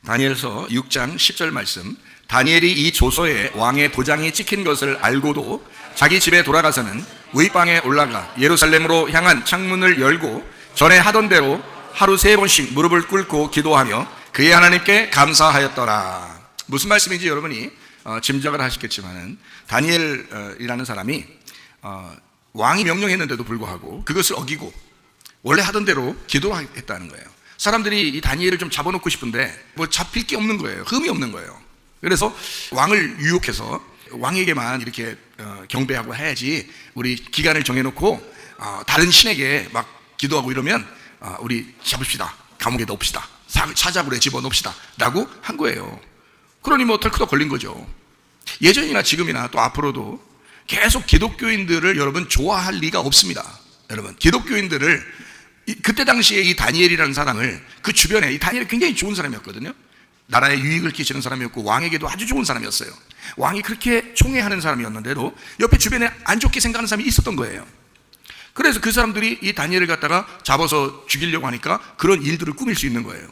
다니엘서 6장 10절 말씀. 다니엘이 이 조서에 왕의 도장이 찍힌 것을 알고도 자기 집에 돌아가서는 위방에 올라가 예루살렘으로 향한 창문을 열고 전에 하던 대로 하루 3번씩 무릎을 꿇고 기도하며 그의 하나님께 감사하였더라. 무슨 말씀인지 여러분이 짐작을 하시겠지만은 다니엘이라는 사람이 왕이 명령했는데도 불구하고 그것을 어기고 원래 하던 대로 기도를 했다는 거예요. 사람들이 이 다니엘을 좀 잡아놓고 싶은데 뭐 잡힐 게 없는 거예요. 흠이 없는 거예요. 그래서 왕을 유혹해서 왕에게만 이렇게 경배하고 해야지, 우리 기간을 정해놓고 다른 신에게 막 기도하고 이러면 우리 잡읍시다, 감옥에 넣읍시다, 사자굴에 집어넣읍시다 라고 한 거예요. 그러니 뭐 털크덕 걸린 거죠. 예전이나 지금이나 또 앞으로도 계속 기독교인들을 여러분 좋아할 리가 없습니다. 여러분, 기독교인들을 그때 당시에 이 다니엘이라는 사람을 그 주변에, 이 다니엘이 굉장히 좋은 사람이었거든요. 나라에 유익을 끼치는 사람이었고 왕에게도 아주 좋은 사람이었어요. 왕이 그렇게 총애하는 사람이었는데도 옆에 주변에 안 좋게 생각하는 사람이 있었던 거예요. 그래서 그 사람들이 이 다니엘을 갖다가 잡아서 죽이려고 하니까 그런 일들을 꾸밀 수 있는 거예요.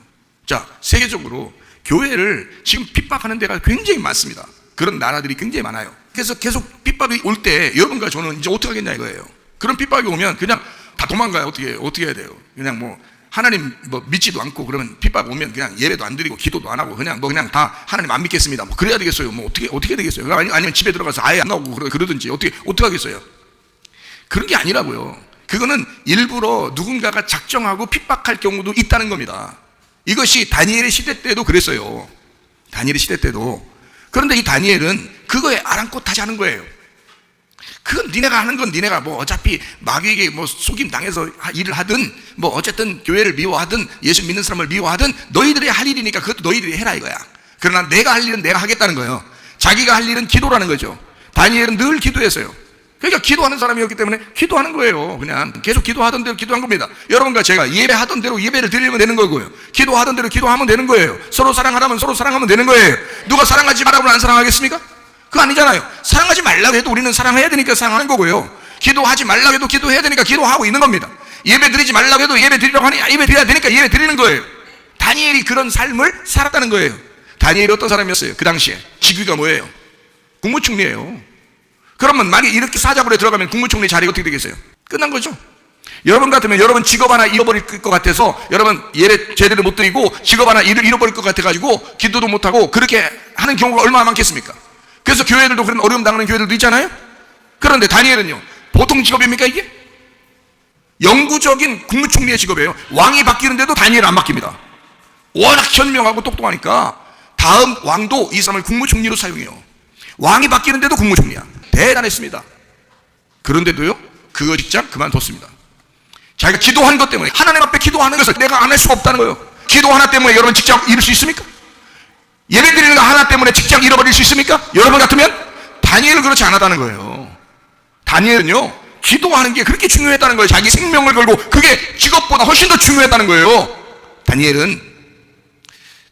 자, 세계적으로 교회를 지금 핍박하는 데가 굉장히 많습니다. 그런 나라들이 굉장히 많아요. 그래서 계속 핍박이 올 때 여러분과 저는 이제 어떻게 하겠냐 이거예요. 그런 핍박이 오면 그냥 다 도망가요. 어떻게 해야 돼요? 그냥 뭐 하나님 뭐 믿지도 않고, 그러면 핍박 오면 그냥 예배도 안 드리고 기도도 안 하고 그냥 다 하나님 안 믿겠습니다. 뭐 그래야 되겠어요. 뭐 어떻게 되겠어요? 아니면 집에 들어가서 아예 안 나오고 그러든지 어떻게 하겠어요? 그런 게 아니라고요. 그거는 일부러 누군가가 작정하고 핍박할 경우도 있다는 겁니다. 이것이 다니엘의 시대 때도 그랬어요. 다니엘의 시대 때도. 그런데 이 다니엘은 그거에 아랑곳하지 않은 거예요. 그건 니네가 하는 건 니네가 뭐 어차피 마귀에게 뭐 속임 당해서 일을 하든 뭐 어쨌든 교회를 미워하든 예수 믿는 사람을 미워하든 너희들이 할 일이니까 그것도 너희들이 해라 이거야. 그러나 내가 할 일은 내가 하겠다는 거예요. 자기가 할 일은 기도라는 거죠. 다니엘은 늘 기도했어요. 그러니까 기도하는 사람이었기 때문에 기도하는 거예요. 그냥 계속 기도하던 대로 기도한 겁니다. 여러분과 제가 예배하던 대로 예배를 드리면 되는 거고요. 기도하던 대로 기도하면 되는 거예요. 서로 사랑하라면 서로 사랑하면 되는 거예요. 누가 사랑하지 말라고 안 사랑하겠습니까? 그거 아니잖아요. 사랑하지 말라고 해도 우리는 사랑해야 되니까 사랑하는 거고요. 기도하지 말라고 해도 기도해야 되니까 기도하고 있는 겁니다. 예배 드리지 말라고 해도 예배 드리라고 하니 예배 드려야 되니까 예배 드리는 거예요. 다니엘이 그런 삶을 살았다는 거예요. 다니엘이 어떤 사람이었어요? 그 당시에 직위가 뭐예요? 국무총리예요. 그러면 만약에 이렇게 사자굴에 들어가면 국무총리 자리가 어떻게 되겠어요? 끝난 거죠. 여러분 같으면 여러분 직업 하나 잃어버릴 것 같아서 여러분 예배 제대로 못 드리고 직업 하나 잃어버릴 것 같아가지고 기도도 못하고 그렇게 하는 경우가 얼마나 많겠습니까? 그래서 교회들도 그런 어려움 당하는 교회들도 있잖아요. 그런데 다니엘은요, 보통 직업입니까 이게? 영구적인 국무총리의 직업이에요. 왕이 바뀌는데도 다니엘은 안 바뀝니다. 워낙 현명하고 똑똑하니까 다음 왕도 이 사람을 국무총리로 사용해요. 왕이 바뀌는데도 국무총리야. 대단했습니다. 그런데도요, 그 직장 그만뒀습니다. 자기가 기도한 것 때문에, 하나님 앞에 기도하는 것을 내가 안 할 수가 없다는 거예요. 기도 하나 때문에 여러분 직장 잃을 수 있습니까? 예배 드리는 거 하나 때문에 직장 잃어버릴 수 있습니까? 여러분 같으면? 다니엘은 그렇지 않았다는 거예요. 다니엘은요, 기도하는 게 그렇게 중요했다는 거예요. 자기 생명을 걸고 그게 직업보다 훨씬 더 중요했다는 거예요. 다니엘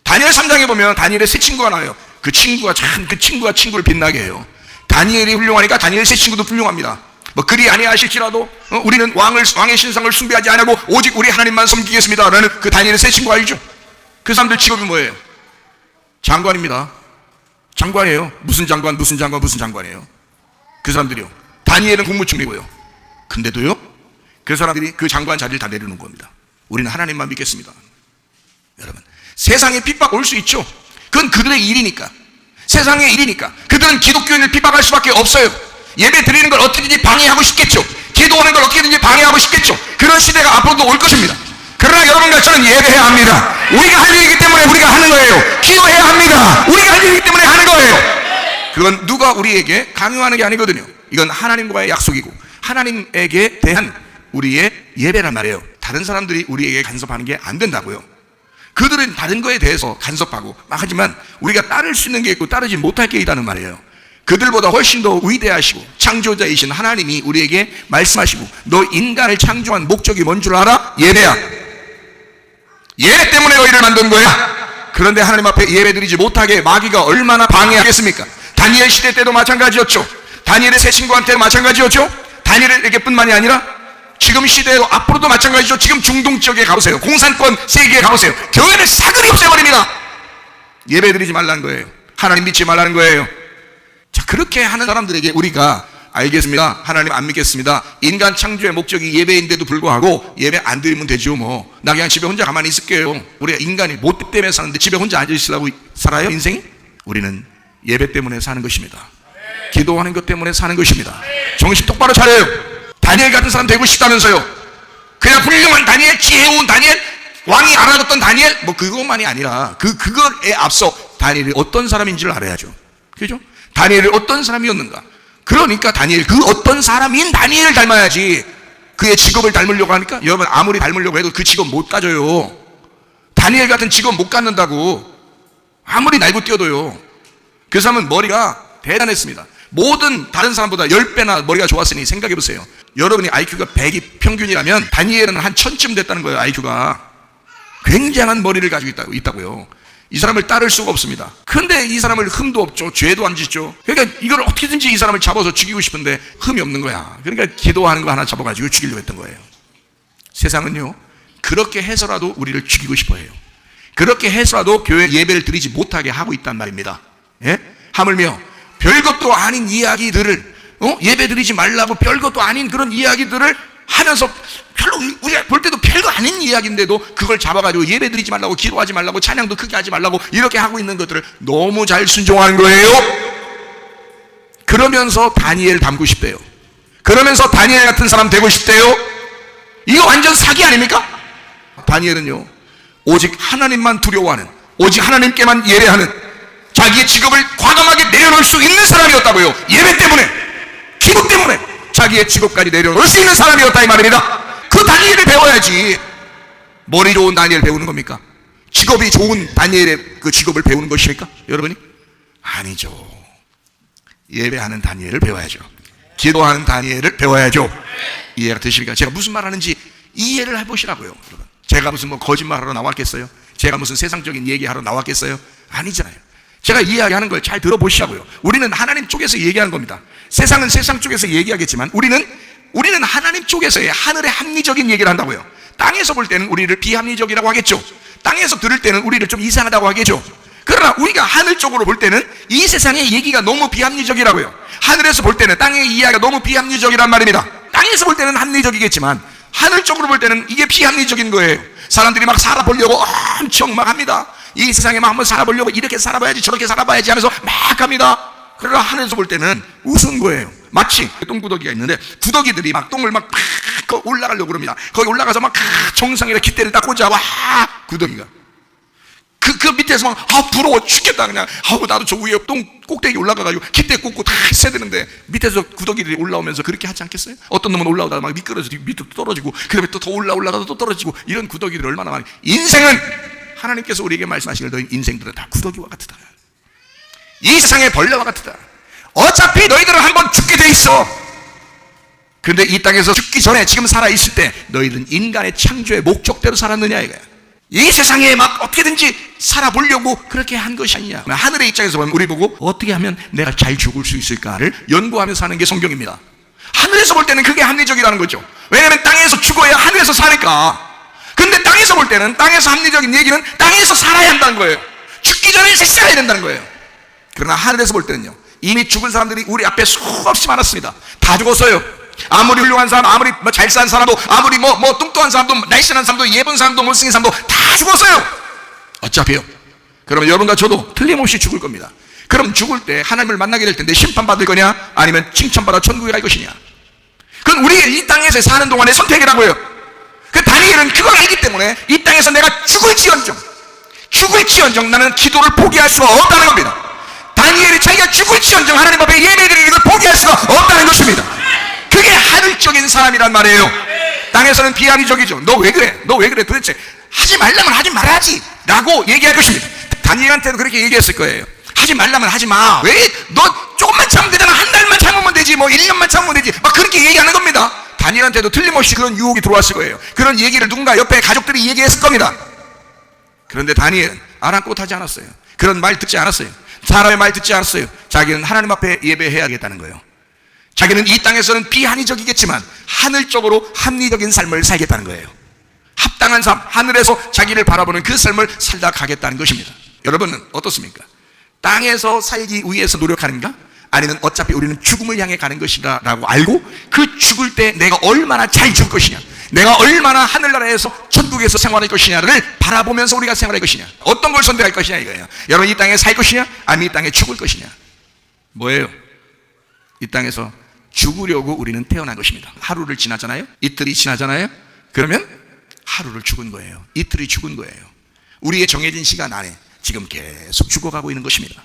3장에 보면 다니엘의 세 친구가 나와요. 그 친구가 친구를 빛나게 해요. 다니엘이 훌륭하니까 다니엘 세 친구도 훌륭합니다. 뭐 그리 아니하실지라도 우리는 왕의 신상을 숭배하지 않고 오직 우리 하나님만 섬기겠습니다 라는 그 다니엘의 세 친구 알죠? 그 사람들 직업이 뭐예요? 장관입니다. 장관이에요. 무슨 장관이에요. 그 사람들이요. 다니엘은 국무총리고요. 근데도요, 그 사람들이 그 장관 자리를 다 내려놓은 겁니다. 우리는 하나님만 믿겠습니다. 여러분, 세상에 핍박 올 수 있죠. 그건 그들의 일이니까, 세상의 일이니까. 그들은 기독교인을 핍박할 수밖에 없어요. 예배 드리는 걸 어떻게든지 방해하고 싶겠죠. 기도하는 걸 어떻게든지 방해하고 싶겠죠. 그런 시대가 앞으로도 올 것입니다. 그러나 여러분과 저는 예배해야 합니다. 우리가 할 일이기 때문에 우리가 하는 거예요. 기도해야 합니다. 우리가 할 일이기 때문에 하는 거예요. 그건 누가 우리에게 강요하는 게 아니거든요. 이건 하나님과의 약속이고 하나님에게 대한 우리의 예배란 말이에요. 다른 사람들이 우리에게 간섭하는 게 안 된다고요. 그들은 다른 거에 대해서 간섭하고 막 하지만 우리가 따를 수 있는 게 있고 따르지 못할 게 있다는 말이에요. 그들보다 훨씬 더 위대하시고 창조자이신 하나님이 우리에게 말씀하시고, 너 인간을 창조한 목적이 뭔 줄 알아? 예배야. 예배 때문에 너희를 만든 거야. 그런데 하나님 앞에 예배 드리지 못하게 마귀가 얼마나 방해하겠습니까? 다니엘 시대 때도 마찬가지였죠. 다니엘의 세 친구한테도 마찬가지였죠. 다니엘에게 뿐만이 아니라 지금 시대에도 앞으로도 마찬가지죠. 지금 중동 지역에 가보세요. 공산권 세계에 가보세요. 교회를 사그리 없애버립니다. 예배 드리지 말라는 거예요. 하나님 믿지 말라는 거예요. 자, 그렇게 하는 사람들에게 우리가 알겠습니다, 하나님 안 믿겠습니다, 인간 창조의 목적이 예배인데도 불구하고 예배 안 드리면 되죠, 뭐 나 그냥 집에 혼자 가만히 있을게요. 우리가 인간이 못 때문에 사는데 집에 혼자 앉아 있으려고 살아요, 인생이? 우리는 예배 때문에 사는 것입니다. 기도하는 것 때문에 사는 것입니다. 정신 똑바로 차려요. 다니엘 같은 사람 되고 싶다면서요. 그냥 훌륭한 다니엘, 지혜로운 다니엘, 왕이 알아줬던 다니엘, 뭐 그것만이 아니라 그거에 앞서 다니엘이 어떤 사람인지를 알아야죠. 그죠? 다니엘이 어떤 사람이었는가. 그러니까 다니엘, 그 어떤 사람인 다니엘을 닮아야지. 그의 직업을 닮으려고 하니까 여러분, 아무리 닮으려고 해도 그 직업 못 가져요. 다니엘 같은 직업 못 갖는다고. 아무리 날고 뛰어도요. 그 사람은 머리가 대단했습니다. 모든 다른 사람보다 10배나 머리가 좋았으니 생각해 보세요. 여러분이 IQ가 100이 평균이라면 다니엘은 한 1000쯤 됐다는 거예요. IQ가 굉장한 머리를 가지고 있다고요. 이 사람을 따를 수가 없습니다. 근데 이 사람을 흠도 없죠, 죄도 안 짓죠. 그러니까 이걸 어떻게든지 이 사람을 잡아서 죽이고 싶은데 흠이 없는 거야. 그러니까 기도하는 거 하나 잡아가지고 죽이려고 했던 거예요. 세상은요, 그렇게 해서라도 우리를 죽이고 싶어 해요. 그렇게 해서라도 교회 예배를 드리지 못하게 하고 있단 말입니다. 예? 하물며 별것도 아닌 이야기들을, 예배 드리지 말라고 별것도 아닌 그런 이야기들을 하면서, 별로 우리가 볼 때도 별거 아닌 이야기인데도 그걸 잡아가지고 예배 드리지 말라고, 기도하지 말라고, 찬양도 크게 하지 말라고 이렇게 하고 있는 것들을 너무 잘 순종하는 거예요. 그러면서 다니엘 닮고 싶대요. 그러면서 다니엘 같은 사람 되고 싶대요. 이거 완전 사기 아닙니까? 다니엘은요, 오직 하나님만 두려워하는, 오직 하나님께만 예배하는, 자기의 직업을 과감하게 내려놓을 수 있는 사람이었다고요. 예배 때문에, 기도 때문에 자기의 직업까지 내려놓을 수 있는 사람이었다, 이 말입니다. 그 다니엘을 배워야지. 머리 좋은 다니엘 배우는 겁니까? 직업이 좋은 다니엘의 그 직업을 배우는 것입니까? 여러분이? 아니죠. 예배하는 다니엘을 배워야죠. 기도하는 다니엘을 배워야죠. 이해가 되십니까? 제가 무슨 말 하는지 이해를 해보시라고요, 여러분. 제가 무슨 뭐 거짓말하러 나왔겠어요? 제가 무슨 세상적인 얘기하러 나왔겠어요? 아니잖아요. 제가 이야기하는 걸 잘 들어보시라고요. 우리는 하나님 쪽에서 얘기하는 겁니다. 세상은 세상 쪽에서 얘기하겠지만 우리는 하나님 쪽에서의 하늘의 합리적인 얘기를 한다고요. 땅에서 볼 때는 우리를 비합리적이라고 하겠죠. 땅에서 들을 때는 우리를 좀 이상하다고 하겠죠. 그러나 우리가 하늘 쪽으로 볼 때는 이 세상의 얘기가 너무 비합리적이라고요. 하늘에서 볼 때는 땅의 이야기가 너무 비합리적이란 말입니다. 땅에서 볼 때는 합리적이겠지만 하늘 쪽으로 볼 때는 이게 비합리적인 거예요. 사람들이 막 살아보려고 엄청 막 합니다. 이 세상에 막 한번 살아보려고, 이렇게 살아봐야지 저렇게 살아봐야지 하면서 막 합니다. 그러나 하늘에서 볼 때는 우스운 거예요. 마치 똥구더기가 있는데 구더기들이 막 똥을 막 올라가려고 그럽니다. 거기 올라가서 막 정상에다 깃대를 딱 꽂아. 와, 구더기가 그 밑에서 막 부러워 죽겠다 그냥. 나도 저 위에 똥 꼭대기 올라가가지고 깃대 꽂고 다 있어야 되는데 밑에서 구더기들이 올라오면서 그렇게 하지 않겠어요? 어떤 놈은 올라오다가 막 미끄러져서 밑으로 떨어지고, 그 다음에 또 더 올라가다 또 떨어지고, 이런 구더기들이 얼마나 많이. 인생은 하나님께서 우리에게 말씀하시길, 너희 인생들은 다 구더기와 같으다. 이 세상의 벌레와 같으다. 어차피 너희들은 한번 죽게 돼 있어. 그런데 이 땅에서 죽기 전에 지금 살아있을 때 너희들은 인간의 창조의 목적대로 살았느냐 이거야. 이 세상에 막 어떻게든지 살아보려고 그렇게 한 것이 아니냐. 하늘의 입장에서 보면 우리 보고 어떻게 하면 내가 잘 죽을 수 있을까를 연구하면서 사는 게 성경입니다. 하늘에서 볼 때는 그게 합리적이라는 거죠. 왜냐하면 땅에서 죽어야 하늘에서 사니까. 근데 땅에서 볼 때는, 땅에서 합리적인 얘기는 땅에서 살아야 한다는 거예요. 죽기 전에 살아야 된다는 거예요. 그러나 하늘에서 볼 때는요, 이미 죽은 사람들이 우리 앞에 수없이 많았습니다. 다 죽었어요. 아무리 훌륭한 사람, 아무리 잘 산 사람도, 아무리 뚱뚱한 사람도, 날씬한 사람도, 예쁜 사람도, 못생긴 사람도 다 죽었어요. 어차피요. 그러면 여러분과 저도 틀림없이 죽을 겁니다. 그럼 죽을 때 하나님을 만나게 될 텐데 심판받을 거냐, 아니면 칭찬받아 천국에 갈 것이냐. 그건 우리가 이 땅에서 사는 동안의 선택이라고요. 그 다니엘은 그걸 알기 때문에 이 땅에서 내가 죽을지언정 나는 기도를 포기할 수가 없다는 겁니다. 다니엘이 자기가 죽을지언정 하나님 앞에 예배드리는 걸 포기할 수가 없다는 것입니다. 그게 하늘적인 사람이란 말이에요. 땅에서는 비합리적이죠. 너 왜 그래? 도대체 하지 말라면 하지 말아야지 라고 얘기할 것입니다. 다니엘한테도 그렇게 얘기했을 거예요. 하지 말라면 하지 마. 왜? 너 조금만 참으면 되잖아. 한 달만 참으면 되지, 1년만 참으면 되지, 막 그렇게 얘기하는 겁니다. 다니엘한테도 틀림없이 그런 유혹이 들어왔을 거예요. 그런 얘기를 누군가 옆에 가족들이 얘기했을 겁니다. 그런데 다니엘은 아랑곳하지 않았어요. 그런 말 듣지 않았어요. 사람의 말 듣지 않았어요. 자기는 하나님 앞에 예배해야겠다는 거예요. 자기는 이 땅에서는 비합리적이겠지만 하늘적으로 합리적인 삶을 살겠다는 거예요. 합당한 삶, 하늘에서 자기를 바라보는 그 삶을 살다 가겠다는 것입니다. 여러분은 어떻습니까? 땅에서 살기 위해서 노력하는가? 아니면 어차피 우리는 죽음을 향해 가는 것이다 라고 알고 그 죽을 때 내가 얼마나 잘 죽을 것이냐, 내가 얼마나 하늘나라에서 천국에서 생활할 것이냐를 바라보면서 우리가 생활할 것이냐, 어떤 걸 선택할 것이냐 이거예요. 여러분 이 땅에 살 것이냐 아니면 이 땅에 죽을 것이냐. 뭐예요? 이 땅에서 죽으려고 우리는 태어난 것입니다. 하루를 지나잖아요, 이틀이 지나잖아요. 그러면 하루를 죽은 거예요. 이틀이 죽은 거예요. 우리의 정해진 시간 안에 지금 계속 죽어가고 있는 것입니다.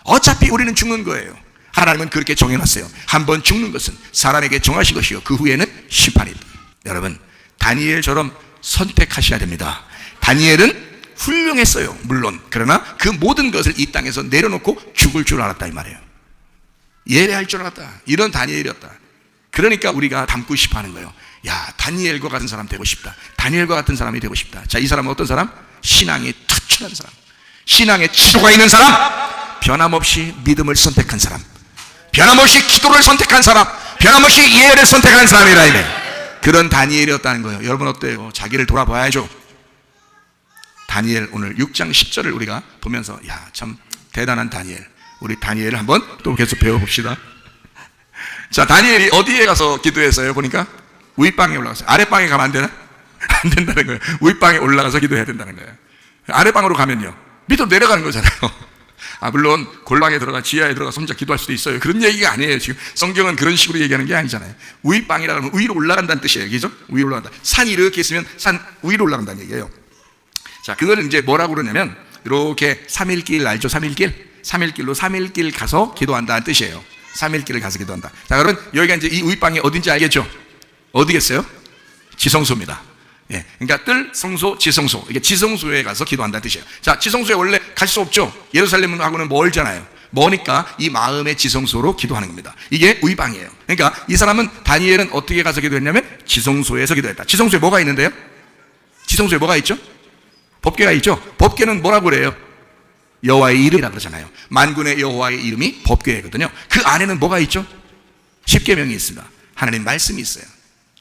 어차피 우리는 죽는 거예요. 하나님은 그렇게 정해놨어요. 한번 죽는 것은 사람에게 정하신 것이요 그 후에는 심판이다. 여러분 다니엘처럼 선택하셔야 됩니다. 다니엘은 훌륭했어요 물론. 그러나 그 모든 것을 이 땅에서 내려놓고 죽을 줄 알았다 이 말이에요. 예배할 줄 알았다. 이런 다니엘이었다. 그러니까 우리가 닮고 싶어 하는 거예요. 야, 다니엘과 같은 사람 되고 싶다. 다니엘과 같은 사람이 되고 싶다. 자, 이 사람은 어떤 사람? 신앙이 투철한 사람, 신앙에 지도가 있는 사람, 변함없이 믿음을 선택한 사람, 변함없이 기도를 선택한 사람, 변함없이 예를 선택한 사람이라 이래. 그런 다니엘이었다는 거예요. 여러분 어때요? 자기를 돌아봐야죠. 다니엘 오늘 6장 10절을 우리가 보면서 야, 참 대단한 다니엘. 우리 다니엘을 한번 또 계속 배워봅시다. 자, 다니엘이 어디에 가서 기도했어요? 보니까 윗방에 올라갔어요. 아랫방에 가면 안 되나? 안 된다는 거예요. 윗방에 올라가서 기도해야 된다는 거예요. 아랫방으로 가면요 밑으로 내려가는 거잖아요. 물론 골방에 들어가 지하에 들어가 혼자 기도할 수도 있어요. 그런 얘기가 아니에요. 지금 성경은 그런 식으로 얘기하는 게 아니잖아요. 윗방이라 하면 위로 올라간다는 뜻이에요. 그죠? 위로 올라간다. 산이 이렇게 있으면 산 위로 올라간다는 얘기예요. 자, 그거는 이제 뭐라고 그러냐면 이렇게 3일길 알죠? 3일길로 3일길 가서 기도한다는 뜻이에요. 3일길을 가서 기도한다. 자, 그러면 여기가 이제 이 윗방이 어딘지 알겠죠? 어디겠어요? 지성소입니다. 예, 그러니까 뜰, 성소, 지성소. 이게 지성소에 가서 기도한다는 뜻이에요. 자, 지성소에 원래 갈 수 없죠. 예루살렘하고는 멀잖아요. 머니까 이 마음의 지성소로 기도하는 겁니다. 이게 윗방이에요. 그러니까 이 사람은 다니엘은 어떻게 가서 기도했냐면 지성소에서 기도했다. 지성소에 뭐가 있는데요? 지성소에 뭐가 있죠? 법궤가 있죠. 법궤는 뭐라고 그래요? 여호와의 이름이라고 그러잖아요. 만군의 여호와의 이름이 법궤거든요. 그 안에는 뭐가 있죠? 십계명이 있습니다. 하나님 말씀이 있어요.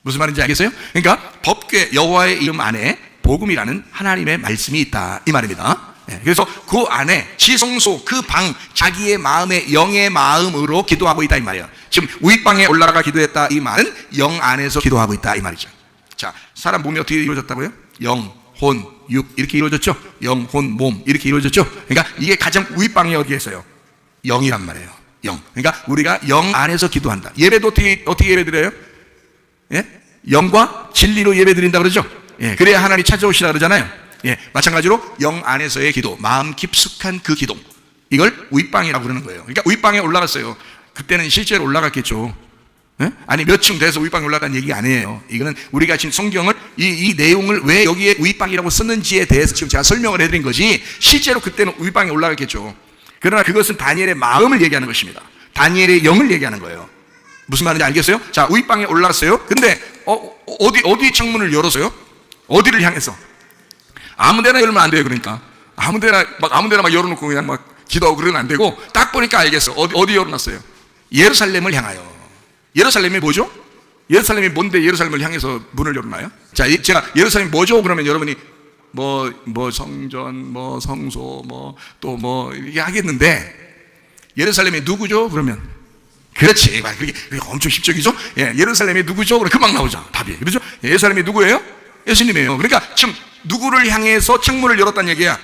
무슨 말인지 알겠어요? 그러니까 법궤 여호와의 이름 안에 복음이라는 하나님의 말씀이 있다 이 말입니다. 그래서 그 안에 지성소 그 방 자기의 마음의 영의 마음으로 기도하고 있다 이 말이에요. 지금 윗방에 올라가 기도했다 이 말은 영 안에서 기도하고 있다 이 말이죠. 자, 사람 몸이 어떻게 이루어졌다고요? 영, 혼, 육 이렇게 이루어졌죠. 영, 혼, 몸 이렇게 이루어졌죠. 그러니까 이게 가장 윗방이 어디에 있어요? 영이란 말이에요. 영. 그러니까 우리가 영 안에서 기도한다. 예배도 어떻게 예배드려요? 예? 영과 진리로 예배드린다 그러죠. 예, 그래야 하나님 찾아오시라 그러잖아요. 예, 마찬가지로 영 안에서의 기도, 마음 깊숙한 그 기도, 이걸 윗방이라고 그러는 거예요. 그러니까 윗방에 올라갔어요. 그때는 실제로 올라갔겠죠. 예? 아니 몇 층 돼서 윗방에 올라간 얘기가 아니에요. 이거는 우리가 지금 성경을 이 내용을 왜 여기에 윗방이라고 썼는지에 대해서 지금 제가 설명을 해드린 거지, 실제로 그때는 윗방에 올라갔겠죠. 그러나 그것은 다니엘의 마음을 얘기하는 것입니다. 다니엘의 영을 얘기하는 거예요. 무슨 말인지 알겠어요? 자, 윗방에 올라갔어요. 근데 어디 창문을 열었어요? 어디를 향해서? 아무데나 열면 안 돼요. 그러니까 아무데나 막 열어놓고 그냥 막 기도하고 그러면 안 되고, 딱 보니까 알겠어. 어디 열어놨어요? 예루살렘을 향하여. 예루살렘이 뭐죠? 예루살렘이 뭔데 예루살렘을 향해서 문을 열어놔요? 자, 제가 예루살렘이 뭐죠? 그러면 여러분이 뭐 성전, 뭐 성소, 또 이렇게 하겠는데, 예루살렘이 누구죠? 그러면 그렇지. 그게 엄청 쉽적이죠? 예, 예루살렘이 누구죠? 그럼 금방 나오죠. 답이. 그렇죠? 예루살렘이 누구예요? 예수님이에요. 그러니까 지금 누구를 향해서 창문을 열었다는 얘기야?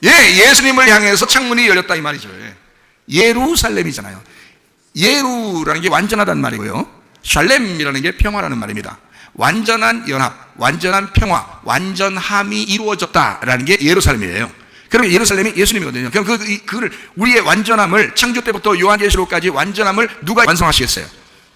예, 예수님을 향해서 창문이 열렸다 이 말이죠. 예. 예루살렘이잖아요. 예루라는 게 완전하다는 말이고요. 샬렘이라는 게 평화라는 말입니다. 완전한 연합, 완전한 평화, 완전함이 이루어졌다라는 게 예루살렘이에요. 그러면 예루살렘이 예수님이거든요. 그럼 그를 우리의 완전함을 창조 때부터 요한계시록까지 완전함을 누가 완성하시겠어요?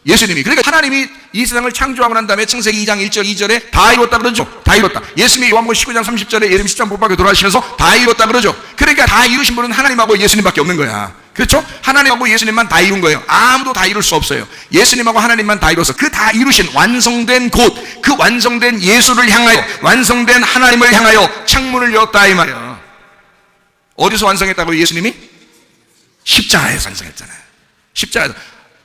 예수님이. 그러니까 하나님이 이 세상을 창조하고 난 다음에 창세기 2장 1절 2절에 다 이뤘다 그러죠. 다 이뤘다. 예수님이 요한복음 19장 30절에 예수님 십자가 못 박혀 돌아가시면서 다 이뤘다 그러죠. 그러니까 다 이루신 분은 하나님하고 예수님밖에 없는 거야. 그렇죠? 하나님하고 예수님만 다 이룬 거예요. 아무도 다 이룰 수 없어요. 예수님하고 하나님만 다 이뤘어. 그 다 이루신 완성된 곳, 그 완성된 예수를 향하여, 완성된 하나님을 향하여 창문을 열었다 이 말이에요. 어디서 완성했다고요? 예수님이? 십자가에서 완성했잖아요. 십자가에서.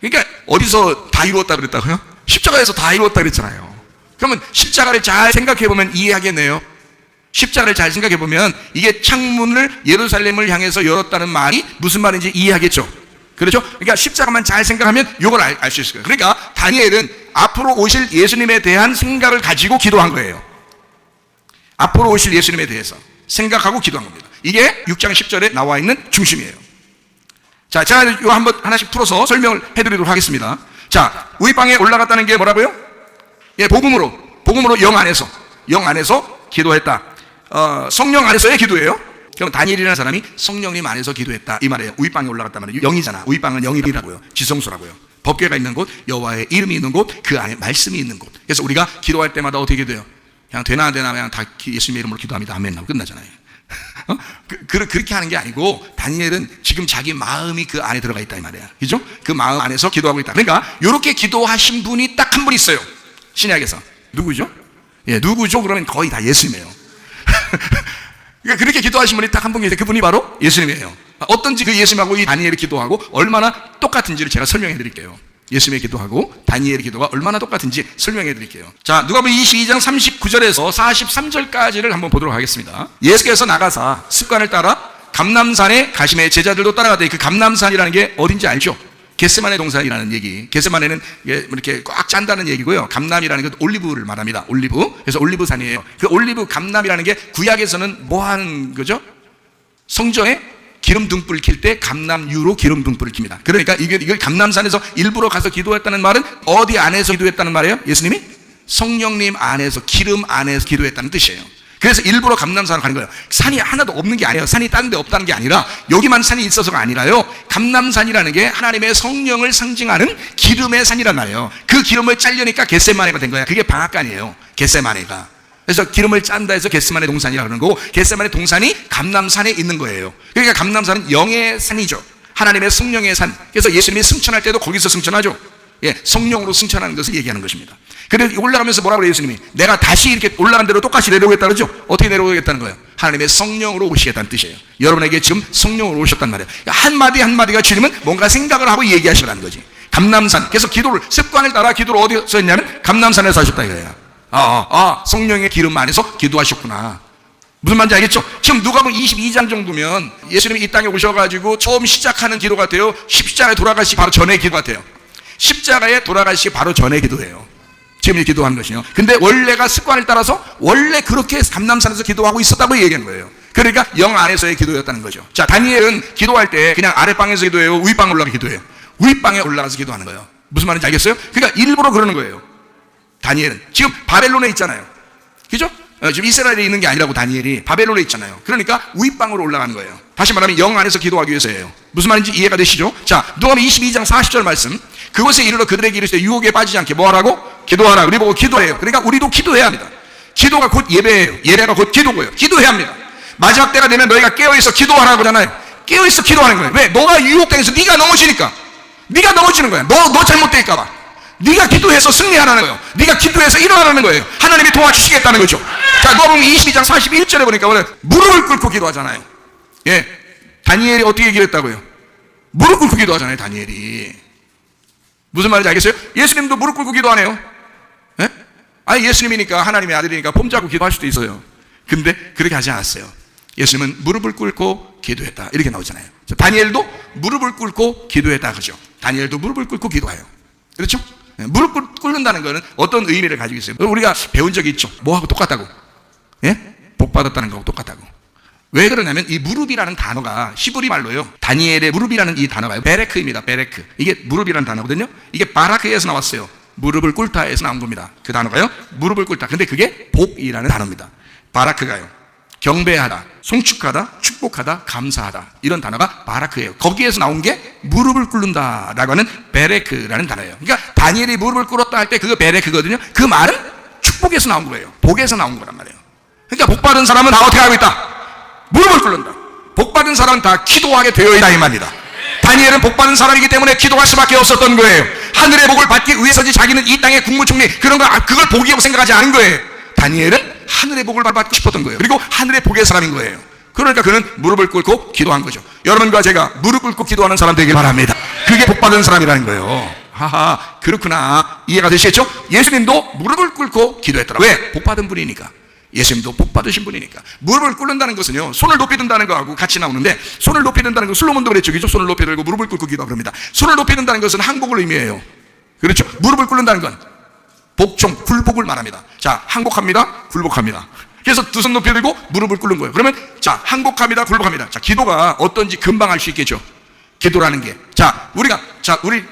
그러니까 어디서 다 이루었다 그랬다고요? 십자가에서 다 이루었다 그랬잖아요. 그러면 십자가를 잘 생각해 보면 이해하겠네요. 십자가를 잘 생각해 보면 이게 창문을 예루살렘을 향해서 열었다는 말이 무슨 말인지 이해하겠죠? 그렇죠? 그러니까 십자가만 잘 생각하면 이걸 알 수 있을 거예요. 그러니까 다니엘은 앞으로 오실 예수님에 대한 생각을 가지고 기도한 거예요. 앞으로 오실 예수님에 대해서 생각하고 기도한 겁니다. 이게 6장 10절에 나와 있는 중심이에요. 자, 제가 이거 한번 하나씩 풀어서 설명을 해드리도록 하겠습니다. 자, 우윗방에 올라갔다는 게 뭐라고요? 예, 복음으로 영 안에서 기도했다. 성령 안에서의 기도예요. 그럼 다니엘이라는 사람이 성령님 안에서 기도했다 이 말이에요. 우윗방에 올라갔단 말이에요. 영이잖아. 우윗방은 영이라고요. 지성소라고요. 법궤가 있는 곳, 여호와의 이름이 있는 곳, 그 안에 말씀이 있는 곳. 그래서 우리가 기도할 때마다 어떻게 돼요? 그냥 되나 안 되나 그냥 다 예수님의 이름으로 기도합니다. 아멘 하고 끝나잖아요. 그렇게 하는 게 아니고 다니엘은 지금 자기 마음이 그 안에 들어가 있다 이 말이야. 그죠? 그 마음 안에서 기도하고 있다. 그러니까 이렇게 기도하신 분이 딱 한 분 있어요. 신약에서. 누구죠? 예, 누구죠? 그러면 거의 다 예수님이에요. 그러니까 그렇게 기도하신 분이 딱 한 분 계세요. 그분이 바로 예수님이에요. 어떤지 그 예수님하고 이 다니엘의 기도하고 얼마나 똑같은지를 제가 설명해 드릴게요. 예수님의 기도하고 다니엘의 기도가 얼마나 똑같은지 설명해 드릴게요. 자, 누가복음 22장 39절에서 43절까지를 한번 보도록 하겠습니다. 예수께서 나가사 습관을 따라 감람산에 가심해 제자들도 따라가되 그 감람산이라는 게 어딘지 알죠? 겟세마네 동산이라는 얘기. 겟세마네는 이렇게 꽉 짠다는 얘기고요. 감람이라는 건 올리브를 말합니다. 올리브. 그래서 올리브산이에요. 그 올리브 감람이라는 게 구약에서는 뭐 하는 거죠? 성전에 기름 등불 킬 때 감람유로 기름 등불을 킵니다. 그러니까 이걸 감람산에서 일부러 가서 기도했다는 말은 어디 안에서 기도했다는 말이에요? 예수님이 성령님 안에서 기름 안에서 기도했다는 뜻이에요. 그래서 일부러 감람산을 가는 거예요. 산이 하나도 없는 게 아니에요. 산이 다른 데 없다는 게 아니라 여기만 산이 있어서가 아니라요. 감람산이라는 게 하나님의 성령을 상징하는 기름의 산이란 말이에요. 그 기름을 짤려니까 겟세마네가 된 거야. 그게 방앗간이에요. 겟세마네가. 그래서 기름을 짠다 해서 겟세마네 동산이라고 그러는 거고, 겟세마네 동산이 감람산에 있는 거예요. 그러니까 감람산은 영의 산이죠. 하나님의 성령의 산. 그래서 예수님이 승천할 때도 거기서 승천하죠. 예, 성령으로 승천하는 것을 얘기하는 것입니다. 그래서 올라가면서 뭐라고 그래요? 예수님이 내가 다시 이렇게 올라간 대로 똑같이 내려오겠다 그러죠. 어떻게 내려오겠다는 거예요? 하나님의 성령으로 오시겠다는 뜻이에요. 여러분에게 지금 성령으로 오셨단 말이에요. 한마디 한마디가 주님은 뭔가 생각을 하고 얘기하시라는 거지. 감람산. 그래서 기도를, 습관을 따라 기도를 어디서 했냐면 감람산에서 하셨다 이거예요. 성령의 기름 안에서 기도하셨구나. 무슨 말인지 알겠죠? 지금 누가복음 22장 정도면 예수님이 이 땅에 오셔가지고 처음 시작하는 기도 같아요. 십자가에 돌아가시기 바로 전에 기도 같아요. 십자가에 돌아가시기 바로 전에 기도예요. 지금 기도하는 것이요. 근데 원래가 습관을 따라서 원래 그렇게 감람산에서 기도하고 있었다고 얘기한 거예요. 그러니까 영 안에서의 기도였다는 거죠. 자, 다니엘은 기도할 때 그냥 아랫방에서 기도해요? 윗방에 올라가 기도해요? 윗방에 올라가서 기도하는 거예요. 무슨 말인지 알겠어요? 그러니까 일부러 그러는 거예요. 다니엘은 지금 바벨론에 있잖아요. 그죠? 지금 이스라엘에 있는 게 아니라고 다니엘이 바벨론에 있잖아요. 그러니까 윗방으로 올라가는 거예요. 다시 말하면 영 안에서 기도하기 위해서예요. 무슨 말인지 이해가 되시죠? 자, 누가복음 22장 40절 말씀. 그곳에 이르러 그들에게 이르시되 유혹에 빠지지 않게 뭐 하라고? 기도하라. 우리 보고 기도해요. 그러니까 우리도 기도해야 합니다. 기도가 곧 예배예요. 예배가 곧 기도고요. 기도해야 합니다. 마지막 때가 되면 너희가 깨어있어 기도하라고 하잖아요. 깨어있어 기도하는 거예요. 왜? 너가 유혹당해서 네가 넘어지니까. 네가 넘어지는 거야. 너 잘못될까 봐. 네가 기도해서 승리하라는 거예요. 네가 기도해서 일어나라는 거예요. 하나님이 도와주시겠다는 거죠. 자, 누가복음 22장 41절에 보니까 오늘 무릎을 꿇고 기도하잖아요. 예, 다니엘이 어떻게 기도했다고요? 무릎 꿇고 기도하잖아요. 다니엘이. 무슨 말인지 알겠어요? 예수님도 무릎 꿇고 기도하네요. 예? 아니 예수님이니까 하나님의 아들이니까 폼 잡고 기도할 수도 있어요. 근데 그렇게 하지 않았어요. 예수님은 무릎을 꿇고 기도했다 이렇게 나오잖아요. 자, 다니엘도 무릎을 꿇고 기도했다 그죠? 다니엘도 무릎을 꿇고 기도해요. 그렇죠? 무릎 꿇는다는 것은 어떤 의미를 가지고 있어요? 우리가 배운 적이 있죠. 뭐하고 똑같다고? 예? 복 받았다는 거하고 똑같다고. 왜 그러냐면 이 무릎이라는 단어가 히브리 말로요. 다니엘의 무릎이라는 이 단어가 베레크입니다. 베레크. 이게 무릎이라는 단어거든요. 이게 바라크에서 나왔어요. 무릎을 꿇다에서 나온 겁니다. 그 단어가요. 무릎을 꿇다. 근데 그게 복이라는 단어입니다. 바라크가요. 경배하다, 송축하다, 축복하다, 감사하다 이런 단어가 바라크예요. 거기에서 나온 게 무릎을 꿇는다라고 하는 베레크라는 단어예요. 그러니까 다니엘이 무릎을 꿇었다 할 때 그거 베레크거든요. 그 말은 축복에서 나온 거예요. 복에서 나온 거란 말이에요. 그러니까 복 받은 사람은 다 어떻게 하고 있다? 무릎을 꿇는다. 복 받은 사람은 다 기도하게 되어 있다 이 말입니다. 다니엘은 복 받은 사람이기 때문에 기도할 수밖에 없었던 거예요. 하늘의 복을 받기 위해서지 자기는 이 땅의 국무총리 그런 거 그걸 복이라고 생각하지 않은 거예요. 다니엘은 하늘의 복을 받고 싶었던 거예요. 그리고 하늘의 복의 사람인 거예요. 그러니까 그는 무릎을 꿇고 기도한 거죠. 여러분과 제가 무릎 꿇고 기도하는 사람 되길 바랍니다. 그게 복 받은 사람이라는 거예요. 하하, 그렇구나. 이해가 되시겠죠? 예수님도 무릎을 꿇고 기도했더라. 왜? 복 받은 분이니까. 예수님도 복 받으신 분이니까. 무릎을 꿇는다는 것은요, 손을 높이 든다는 거하고 같이 나오는데, 손을 높이 든다는 건 솔로몬도 그랬죠. 그죠? 손을 높이 들고 무릎을 꿇고 기도하고 그럽니다. 손을 높이 든다는 것은 항복을 의미해요. 그렇죠? 무릎을 꿇는다는 건 복종, 굴복을 말합니다. 자, 항복합니다, 굴복합니다. 그래서 두 손 높이 들고 무릎을 꿇는 거예요. 그러면 자, 항복합니다, 굴복합니다. 자, 기도가 어떤지 금방 알 수 있겠죠. 기도라는 게. 자, 우리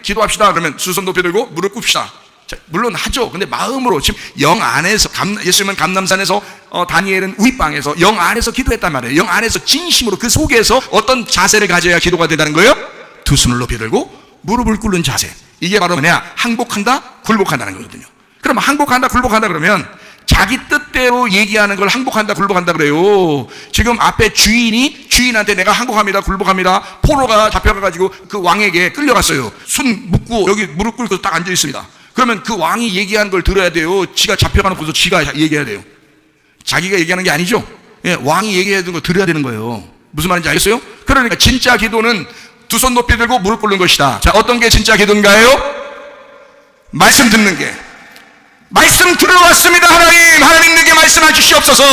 기도합시다. 그러면 두 손 높이 들고 무릎 꿇읍시다. 자, 물론 하죠. 근데 마음으로 지금 영 안에서, 예수님은 감람산에서, 다니엘은 우윗방에서 영 안에서 기도했단 말이에요. 영 안에서 진심으로 그 속에서 어떤 자세를 가져야 기도가 된다는 거예요? 두 손을 높이 들고 무릎을 꿇는 자세. 이게 바로 뭐냐? 항복한다, 굴복한다는 거거든요. 그럼 항복한다, 굴복한다 그러면 자기 뜻대로 얘기하는 걸 항복한다, 굴복한다 그래요. 지금 앞에 주인한테 내가 항복합니다, 굴복합니다. 포로가 잡혀가가지고 그 왕에게 끌려갔어요. 손 묶고 여기 무릎 꿇고 딱 앉아 있습니다. 그러면 그 왕이 얘기하는 걸 들어야 돼요. 지가 잡혀가놓고서 지가 얘기해야 돼요. 자기가 얘기하는 게 아니죠. 예, 왕이 얘기해야 되는 거 들어야 되는 거예요. 무슨 말인지 알겠어요? 그러니까 진짜 기도는 두 손 높이 들고 무릎 꿇는 것이다. 자, 어떤 게 진짜 기도인가요? 말씀 듣는 게. 말씀 들어왔습니다. 하나님 내게 말씀해 주시옵소서.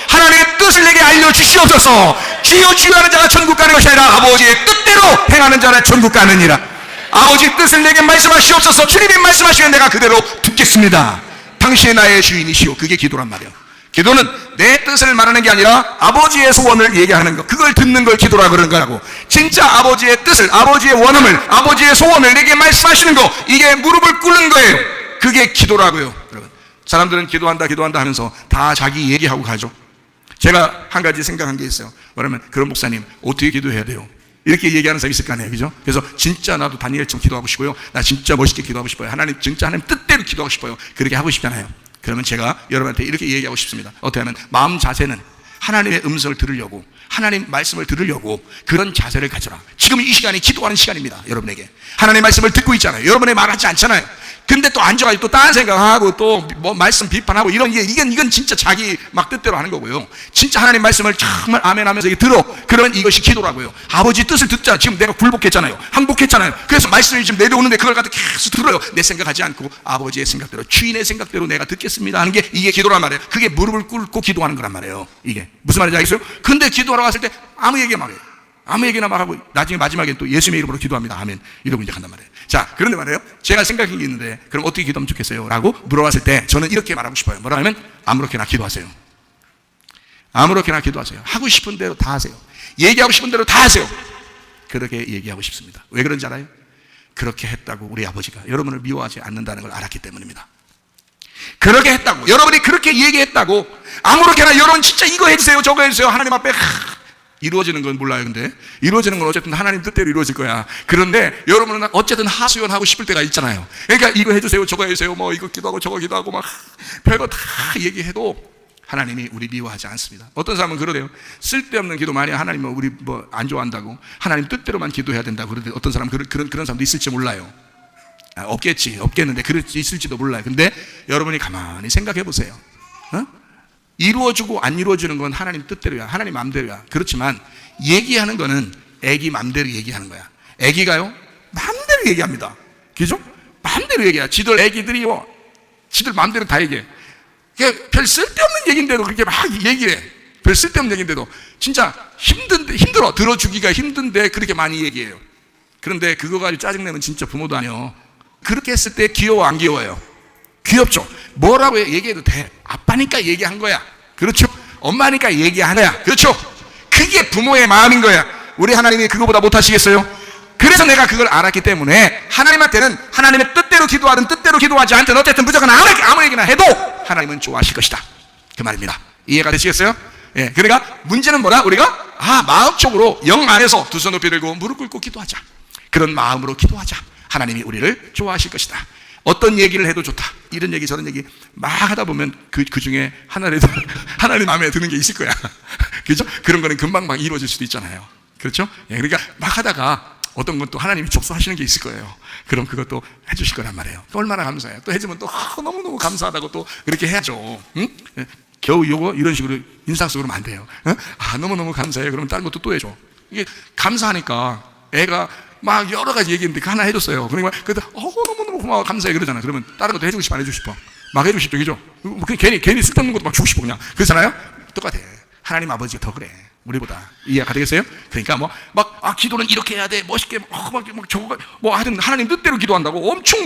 하나님의 뜻을 내게 알려주시옵소서. 주여 주여 하는 자가 천국 가는 것이 아니라 아버지의 뜻대로 행하는 자라 천국 가느니라. 아버지 뜻을 내게 말씀하시옵소서. 주님이 말씀하시면 내가 그대로 듣겠습니다. 당신이 나의 주인이시오. 그게 기도란 말이에요. 기도는 내 뜻을 말하는 게 아니라 아버지의 소원을 얘기하는 것, 그걸 듣는 걸 기도라 그런 거라고. 진짜 아버지의 뜻을, 아버지의 원함을, 아버지의 소원을 내게 말씀하시는 거, 이게 무릎을 꿇는 거예요. 그게 기도라고요. 여러분, 사람들은 기도한다 하면서 다 자기 얘기하고 가죠. 제가 한 가지 생각한 게 있어요. 뭐냐면, 그런 목사님 어떻게 기도해야 돼요? 이렇게 얘기하는 사람이 있을 거 아니에요, 그죠? 그래서 진짜 나도 다니엘처럼 기도하고 싶고요, 나 진짜 멋있게 기도하고 싶어요, 진짜 하나님 뜻대로 기도하고 싶어요, 그렇게 하고 싶잖아요. 그러면 제가 여러분한테 이렇게 얘기하고 싶습니다. 어떻게 하면 마음 자세는 하나님의 음성을 들으려고, 하나님 말씀을 들으려고 그런 자세를 가져라. 지금 이 시간이 기도하는 시간입니다. 여러분에게 하나님의 말씀을 듣고 있잖아요. 여러분의 말하지 않잖아요. 근데 또 앉아가지고 또 딴 생각하고 또 뭐 말씀 비판하고 이런 게, 이건 진짜 자기 막 뜻대로 하는 거고요. 진짜 하나님 말씀을 정말 아멘 하면서 들어. 그러면 이것이 기도라고요. 아버지 뜻을 듣자. 지금 내가 굴복했잖아요, 항복했잖아요. 그래서 말씀이 지금 내려오는데 그걸 갖다 계속 들어요. 내 생각하지 않고 아버지의 생각대로, 주인의 생각대로 내가 듣겠습니다 하는 게, 이게 기도란 말이에요. 그게 무릎을 꿇고 기도하는 거란 말이에요. 이게 무슨 말인지 알겠어요? 근데 기도하러 갔을 때 아무 얘기 막 해요. 아무 얘기나 막 하고 나중에 마지막에 또 예수님의 이름으로 기도합니다, 아멘, 이러고 이제 간단 말이에요. 자, 그런데 말이에요, 제가 생각한 게 있는데 그럼 어떻게 기도하면 좋겠어요? 라고 물어봤을 때 저는 이렇게 말하고 싶어요. 뭐라 하면, 아무렇게나 기도하세요. 아무렇게나 기도하세요. 하고 싶은 대로 다 하세요. 얘기하고 싶은 대로 다 하세요. 그렇게 얘기하고 싶습니다. 왜 그런지 알아요? 그렇게 했다고 우리 아버지가 여러분을 미워하지 않는다는 걸 알았기 때문입니다. 그렇게 했다고, 여러분이 그렇게 얘기했다고, 아무렇게나 여러분 진짜 이거 해주세요, 저거 해주세요, 하나님 앞에 이루어지는 건 몰라요. 근데 이루어지는 건 어쨌든 하나님 뜻대로 이루어질 거야. 그런데 여러분은 어쨌든 하소연하고 싶을 때가 있잖아요. 그러니까 이거 해주세요, 저거 해주세요, 뭐 이거 기도하고 저거 기도하고 막 별거 다 얘기해도 하나님이 우리 미워하지 않습니다. 어떤 사람은 그러대요. 쓸데없는 기도 많이, 하나님은 우리 뭐 안 좋아한다고, 하나님 뜻대로만 기도해야 된다고 그러는데, 어떤 사람은 그런 사람도 있을지 몰라요. 없겠는데 그럴 수 있을지도 몰라요. 근데 여러분이 가만히 생각해 보세요. 이루어지고 안 이루어지는 건 하나님 뜻대로야, 하나님 마음대로야. 그렇지만 얘기하는 거는 애기 마음대로 얘기하는 거야. 애기가요, 마음대로 얘기합니다. 그죠? 마음대로 얘기해. 애기들이 지들 마음대로 다 얘기해. 별 쓸데없는 얘기인데도 그렇게 막 얘기해. 별 쓸데없는 얘기인데도 진짜 힘들어. 들어주기가 힘든데 그렇게 많이 얘기해요. 그런데 그거 가지고 짜증내면 진짜 부모도 아니요. 그렇게 했을 때 귀여워, 안 귀여워요? 귀엽죠? 뭐라고 얘기해도 돼. 아빠니까 얘기한 거야. 그렇죠? 엄마니까 얘기한 거야. 그렇죠? 그게 부모의 마음인 거야. 우리 하나님이 그거보다 못하시겠어요? 그래서 내가 그걸 알았기 때문에 하나님한테는 하나님의 뜻대로 기도하든 뜻대로 기도하지 않든 어쨌든 무조건 아무 얘기나 해도 하나님은 좋아하실 것이다, 그 말입니다. 이해가 되시겠어요? 예, 그러니까 문제는 뭐라? 우리가 마음적으로 영 안에서 두 손 높이 들고 무릎 꿇고 기도하자. 그런 마음으로 기도하자. 하나님이 우리를 좋아하실 것이다. 어떤 얘기를 해도 좋다, 이런 얘기 저런 얘기 막 하다 보면 그 중에 하나라도 하나님 마음에 드는 게 있을 거야. 그죠? 그런 거는 금방 막 이루어질 수도 있잖아요. 그렇죠? 예, 그러니까 막 하다가 어떤 건 또 하나님이 접수하시는 게 있을 거예요. 그럼 그것도 해주실 거란 말이에요. 또 얼마나 감사해요. 또 해주면 또 너무너무 감사하다고 또 그렇게 해야죠. 응? 겨우 요거 이런 식으로 인상 쓰고 그러면 안 돼요. 너무너무 감사해요. 그러면 다른 것도 또 해줘. 이게 감사하니까 애가 막 여러 가지 얘기했는데 그 하나 해줬어요. 그러니까 그때 너무너무 고마워, 감사해 그러잖아. 그러면 다른 것도 해주고 싶어, 안 해주고 싶어? 막 해주고 싶죠, 그죠? 괜히 쓸데없는 것도 막 주고 싶고 그냥 그렇잖아요. 똑같아. 하나님 아버지가 더 그래, 우리보다. 이해가 되겠어요? 그러니까 기도는 이렇게 해야 돼, 멋있게 저거 하여튼 하나님 뜻대로 기도한다고 엄청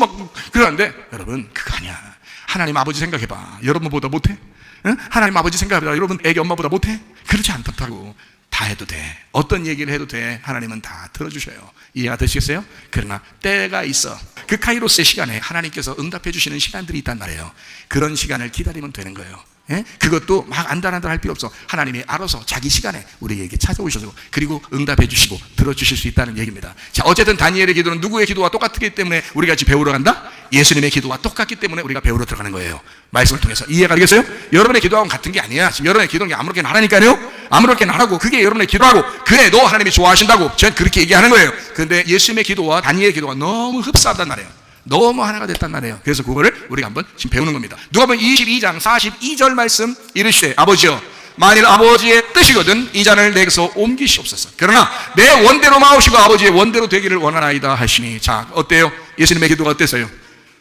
그러는데, 여러분 그거 아니야. 하나님 아버지 생각해봐. 여러분보다 못해? 응? 하나님 아버지 생각해봐. 여러분 애기 엄마보다 못해? 그렇지 않다고. 다 해도 돼. 어떤 얘기를 해도 돼. 하나님은 다 들어주셔요. 이해가 되시겠어요? 그러나 때가 있어. 그 카이로스의 시간에 하나님께서 응답해 주시는 시간들이 있단 말이에요. 그런 시간을 기다리면 되는 거예요. 예? 그것도 막 안달안달 할 필요 없어. 하나님이 알아서 자기 시간에 우리에게 찾아오셔서 그리고 응답해 주시고 들어주실 수 있다는 얘기입니다. 자, 어쨌든 다니엘의 기도는 누구의 기도와 똑같기 때문에 우리가 같이 배우러 간다? 예수님의 기도와 똑같기 때문에 우리가 배우러 들어가는 거예요. 말씀을 통해서. 이해가 되겠어요? 여러분의 기도하고는 같은 게 아니야. 지금 여러분의 기도는 게 아무렇게나 하라니까요. 아무렇게나 하라고. 그게 여러분의 기도하고, 그래 너 하나님이 좋아하신다고 전 그렇게 얘기하는 거예요. 그런데 예수님의 기도와 다니엘의 기도가 너무 흡사하단 말이에요. 너무 하나가 됐단 말이에요. 그래서 그거를 우리가 한번 지금 배우는 겁니다. 누가복음 22장 42절 말씀 이르시되 아버지여, 만일 아버지의 뜻이거든 이 잔을 내게서 옮기시옵소서. 그러나 내 원대로 마오시고 아버지의 원대로 되기를 원하나이다 하시니. 자, 어때요? 예수님의 기도가 어땠어요?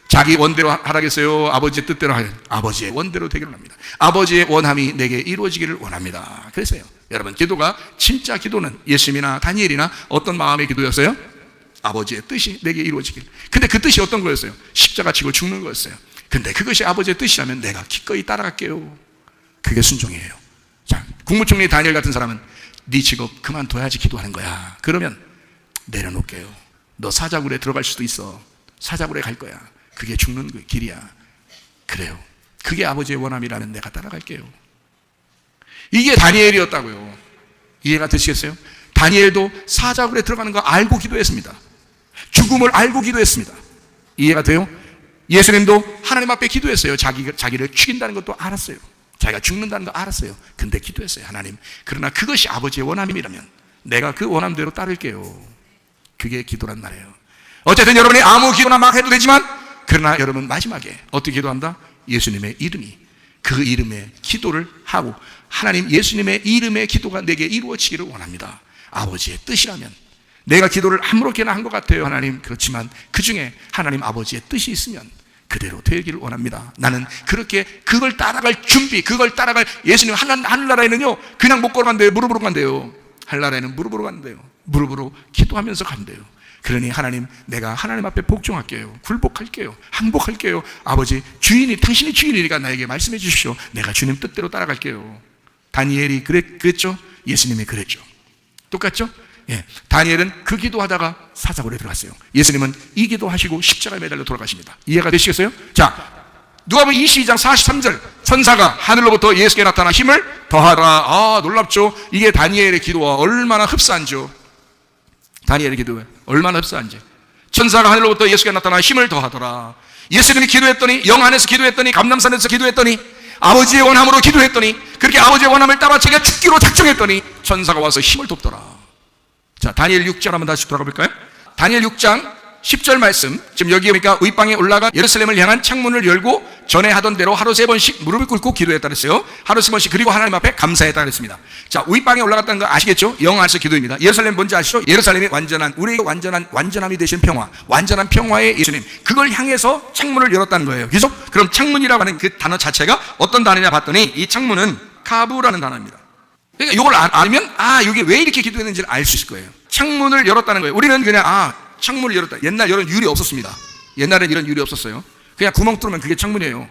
자기 원대로 하라겠어요? 아버지의 뜻대로 하요? 아버지의 원대로 되기를 합니다. 아버지의 원함이 내게 이루어지기를 원합니다. 그래서요, 여러분 기도가, 진짜 기도는 예수님이나 다니엘이나 어떤 마음의 기도였어요? 아버지의 뜻이 내게 이루어지길. 근데 그 뜻이 어떤 거였어요? 십자가 지고 죽는 거였어요. 근데 그것이 아버지의 뜻이라면 내가 기꺼이 따라갈게요. 그게 순종이에요. 자, 국무총리 다니엘 같은 사람은 네 직업 그만둬야지 기도하는 거야. 그러면 내려놓을게요. 너 사자굴에 들어갈 수도 있어. 사자굴에 갈 거야. 그게 죽는 길이야. 그래요. 그게 아버지의 원함이라면 내가 따라갈게요. 이게 다니엘이었다고요. 이해가 되시겠어요? 다니엘도 사자굴에 들어가는 거 알고 기도했습니다. 죽음을 알고 기도했습니다. 이해가 돼요? 예수님도 하나님 앞에 기도했어요. 자기를 죽인다는 것도 알았어요. 자기가 죽는다는 거 알았어요. 근데 기도했어요. 하나님, 그러나 그것이 아버지의 원함이라면 내가 그 원함대로 따를게요. 그게 기도란 말이에요. 어쨌든 여러분이 아무 기도나 막 해도 되지만, 그러나 여러분 마지막에 어떻게 기도한다? 예수님의 이름이, 그 이름의 기도를 하고, 하나님 예수님의 이름의 기도가 내게 이루어지기를 원합니다. 아버지의 뜻이라면, 내가 기도를 아무렇게나 한 것 같아요 하나님. 그렇지만 그 중에 하나님 아버지의 뜻이 있으면 그대로 되기를 원합니다. 나는 그렇게 그걸 따라갈 준비, 그걸 따라갈. 예수님 하늘나라에는요 그냥 못 걸어간대요. 무릎으로 간대요. 하늘나라에는 무릎으로 간대요. 무릎으로 기도하면서 간대요. 그러니 하나님, 내가 하나님 앞에 복종할게요. 굴복할게요. 항복할게요. 아버지, 당신이 주인이니까 나에게 말씀해 주십시오. 내가 주님 뜻대로 따라갈게요. 다니엘이 그랬죠? 예수님이 그랬죠. 똑같죠? 예. 다니엘은 그 기도하다가 사자굴에 들어갔어요. 예수님은 이 기도하시고 십자가에 매달려 돌아가십니다. 이해가 되시겠어요? 자, 누가복음 22장 43절, 천사가 하늘로부터 예수께 나타나 힘을 더하라. 아, 놀랍죠? 이게 다니엘의 기도와 얼마나 흡사한죠? 다니엘의 기도에 얼마나 흡사한지. 천사가 하늘로부터 예수께 나타나 힘을 더하더라. 예수님이 기도했더니, 영 안에서 기도했더니, 감람산에서 기도했더니, 아버지의 원함으로 기도했더니, 그렇게 아버지의 원함을 따라 자기가 죽기로 작정했더니 천사가 와서 힘을 돕더라. 자, 다니엘 6장 한번 다시 돌아가 볼까요? 다니엘 6장 10절 말씀. 지금 여기 보니까 윗방에 올라가 예루살렘을 향한 창문을 열고 전에 하던 대로 하루 3번씩 무릎을 꿇고 기도했다 그랬어요. 하루 3번씩. 그리고 하나님 앞에 감사했다 그랬습니다. 자, 윗방에 올라갔다는 거 아시겠죠? 영 안에서 기도입니다. 예루살렘 뭔지 아시죠? 예루살렘이 우리에게 완전함이 되신 평화, 완전한 평화의 예수님, 그걸 향해서 창문을 열었다는 거예요. 그래서 그럼 창문이라고 하는 그 단어 자체가 어떤 단어냐 봤더니, 이 창문은 카부라는 단어입니다. 그러니까 이걸 알면, 이게 왜 이렇게 기도했는지를 알 수 있을 거예요. 창문을 열었다는 거예요. 우리는 그냥 창문을 열었다. 옛날 이런 유리 없었습니다. 옛날엔 이런 유리 없었어요. 그냥 구멍 뚫으면 그게 창문이에요.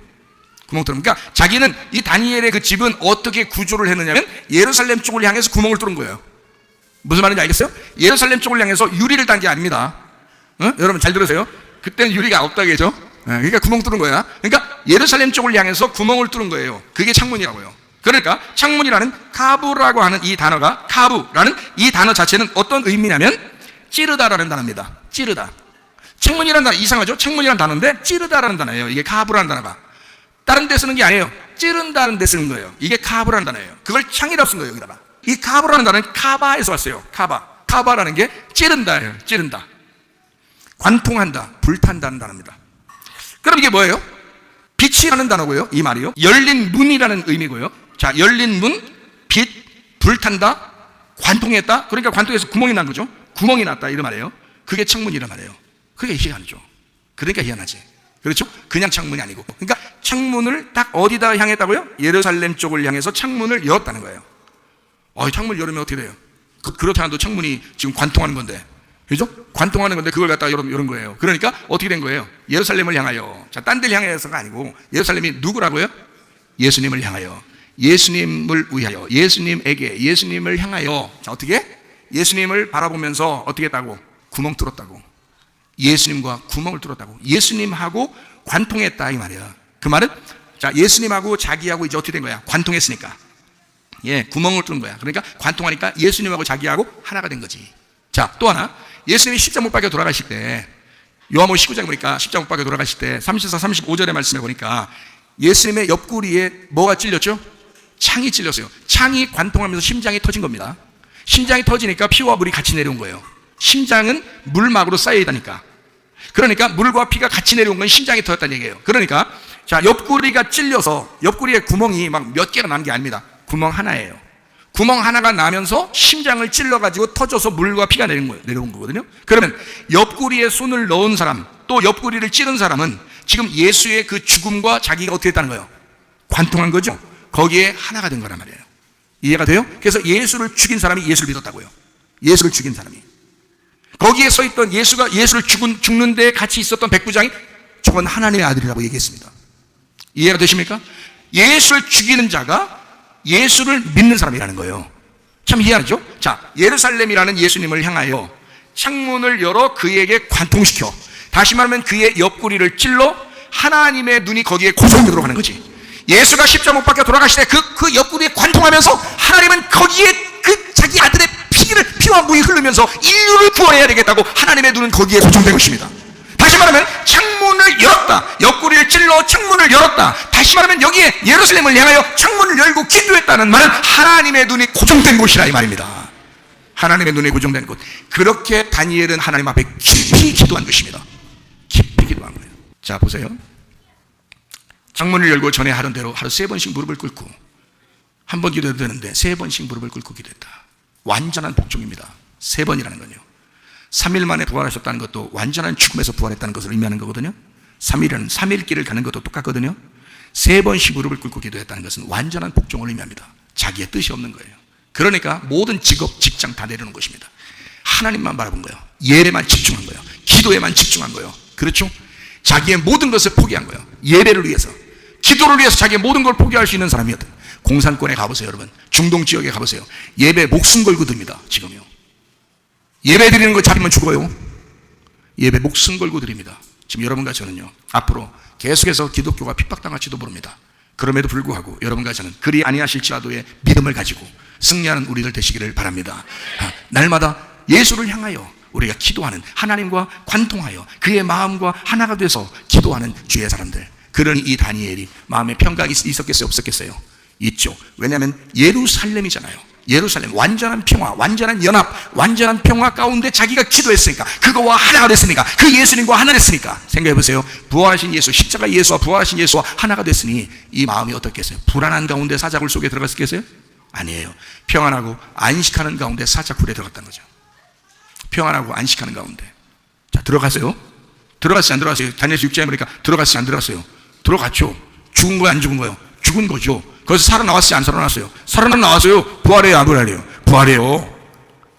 구멍 뚫으면. 그러니까 자기는, 이 다니엘의 그 집은 어떻게 구조를 했느냐면 예루살렘 쪽을 향해서 구멍을 뚫은 거예요. 무슨 말인지 알겠어요? 예루살렘 쪽을 향해서 유리를 단 게 아닙니다. 여러분 잘 들으세요. 그때는 유리가 없다겠죠. 그러니까 구멍 뚫은 거야. 그러니까 예루살렘 쪽을 향해서 구멍을 뚫은 거예요. 그게 창문이라고요. 그러니까 창문이라는 카부라고 하는 이 단어가, 카부라는 이 단어 자체는 어떤 의미냐면 찌르다라는 단어입니다. 찌르다. 창문이라는 단어 이상하죠? 창문이라는 단어인데 찌르다라는 단어예요. 이게 카부라는 단어가. 다른 데 쓰는 게 아니에요. 찌른다는 데 쓰는 거예요. 이게 카부라는 단어예요. 그걸 창이라고 쓴 거예요. 여기다가. 이 카부라는 단어는 카바에서 왔어요. 카바라는 게 찌른다예요. 찌른다. 관통한다, 불탄다는 단어입니다. 그럼 이게 뭐예요? 빛이라는 단어고요. 이 말이요. 열린 문이라는 의미고요. 자, 열린 문, 빛, 불탄다, 관통했다. 그러니까 관통해서 구멍이 난 거죠. 구멍이 났다, 이런 말이에요. 그게 창문이란 말이에요. 그게 희한하죠. 그러니까 희한하지. 그렇죠? 그냥 창문이 아니고. 그러니까 창문을 딱 어디다 향했다고요? 예루살렘 쪽을 향해서 창문을 열었다는 거예요. 창문을 열으면 어떻게 돼요? 그렇지 않아도 창문이 지금 관통하는 건데, 그죠? 관통하는 건데 그걸 갖다가 열은 거예요. 그러니까 어떻게 된 거예요? 예루살렘을 향하여. 자, 딴 데를 향해서가 아니고 예루살렘이 누구라고요? 예수님을 향하여, 예수님을 위하여, 예수님에게, 예수님을 향하여. 자, 어떻게? 예수님을 바라보면서 어떻게 했다고? 구멍 뚫었다고. 예수님과 구멍을 뚫었다고. 예수님하고 관통했다 이 말이야. 그 말은 자, 예수님하고 자기하고 이제 어떻게 된 거야? 관통했으니까. 구멍을 뚫은 거야. 그러니까 관통하니까 예수님하고 자기하고 하나가 된 거지. 자, 또 하나, 예수님이 십자가 못 박혀 돌아가실 때, 요한복음 19장에 보니까 십자가 못 박혀 돌아가실 때 34, 35절의 말씀에 보니까 예수님의 옆구리에 뭐가 찔렸죠? 창이 찔렸어요. 창이 관통하면서 심장이 터진 겁니다. 심장이 터지니까 피와 물이 같이 내려온 거예요. 심장은 물막으로 쌓여 있다니까. 그러니까 물과 피가 같이 내려온 건 심장이 터졌다는 얘기예요. 그러니까 자, 옆구리가 찔려서 옆구리에 구멍이 막 몇 개가 난 게 아닙니다. 구멍 하나예요. 구멍 하나가 나면서 심장을 찔러가지고 터져서 물과 피가 내려온 거거든요. 그러면 옆구리에 손을 넣은 사람, 또 옆구리를 찌른 사람은 지금 예수의 그 죽음과 자기가 어떻게 했다는 거예요? 관통한 거죠. 거기에 하나가 된 거란 말이에요. 이해가 돼요? 그래서 예수를 죽인 사람이 예수를 믿었다고요. 예수를 죽인 사람이. 거기에 서 있던 예수를 죽는 데 같이 있었던 백부장이 저건 하나님의 아들이라고 얘기했습니다. 이해가 되십니까? 예수를 죽이는 자가 예수를 믿는 사람이라는 거예요. 참 희한하죠? 자, 예루살렘이라는 예수님을 향하여 창문을 열어 그에게 관통시켜, 다시 말하면 그의 옆구리를 찔러 하나님의 눈이 거기에 고정되도록 하는 거지. 예수가 십자가 못 박혀 돌아가실 때 그 옆구리에 관통하면서 하나님은 거기에 그 자기 아들의 피와 물이 흐르면서 인류를 구원해야 되겠다고 하나님의 눈은 거기에 고정된 것입니다. 다시 말하면 창문을 열었다. 옆구리를 찔러 창문을 열었다. 다시 말하면 여기에 예루살렘을 향하여 창문을 열고 기도했다는 말은 하나님의 눈이 고정된 곳이라 이 말입니다. 하나님의 눈이 고정된 곳. 그렇게 다니엘은 하나님 앞에 깊이 기도한 것입니다. 깊이 기도한 거예요. 자, 보세요. 창문을 열고 전에 하던 대로 하루 3번씩 무릎을 꿇고, 한 번 기도해도 되는데 3번씩 무릎을 꿇고 기도했다. 완전한 복종입니다. 3번이라는 건요. 3일 만에 부활하셨다는 것도 완전한 죽음에서 부활했다는 것을 의미하는 거거든요. 3일은 3일 길을 가는 것도 똑같거든요. 3번씩 무릎을 꿇고 기도했다는 것은 완전한 복종을 의미합니다. 자기의 뜻이 없는 거예요. 그러니까 모든 직업, 직장 다 내려놓은 것입니다. 하나님만 바라본 거예요. 예배만 집중한 거예요. 기도에만 집중한 거예요. 그렇죠? 자기의 모든 것을 포기한 거예요. 예배를 위해서, 기도를 위해서 자기의 모든 걸 포기할 수 있는 사람이었다. 공산권에 가보세요, 여러분. 중동 지역에 가보세요. 예배 목숨 걸고 드립니다. 지금요. 예배 드리는 거 잡으면 죽어요. 예배 목숨 걸고 드립니다. 지금 여러분과 저는요, 앞으로 계속해서 기독교가 핍박당할지도 모릅니다. 그럼에도 불구하고 여러분과 저는 그리 아니하실지라도의 믿음을 가지고 승리하는 우리들 되시기를 바랍니다. 날마다 예수를 향하여 우리가 기도하는, 하나님과 관통하여 그의 마음과 하나가 돼서 기도하는 주의 사람들. 그러니 이 다니엘이 마음에 평강이 있었겠어요, 없었겠어요? 있죠. 왜냐하면 예루살렘이잖아요. 예루살렘, 완전한 평화, 완전한 연합, 완전한 평화 가운데 자기가 기도했으니까, 그거와 하나가 됐으니까, 그 예수님과 하나 됐으니까. 생각해 보세요. 부활하신 예수, 십자가 예수와 부활하신 예수와 하나가 됐으니 이 마음이 어떻겠어요? 불안한 가운데 사자굴 속에 들어갔겠어요? 아니에요. 평안하고 안식하는 가운데 사자굴에 들어갔다는 거죠. 평안하고 안식하는 가운데. 자, 들어가세요. 들어갔어요, 안 들어갔어요? 다니엘서 6장에 보니까 들어갔어요, 안 들어갔어요? 들어갔죠. 죽은 거예요, 안 죽은 거예요? 죽은 거죠. 거기서 살아나왔어요, 안 살아났어요? 살아나왔어요. 부활해요, 안 부활해요? 부활해요.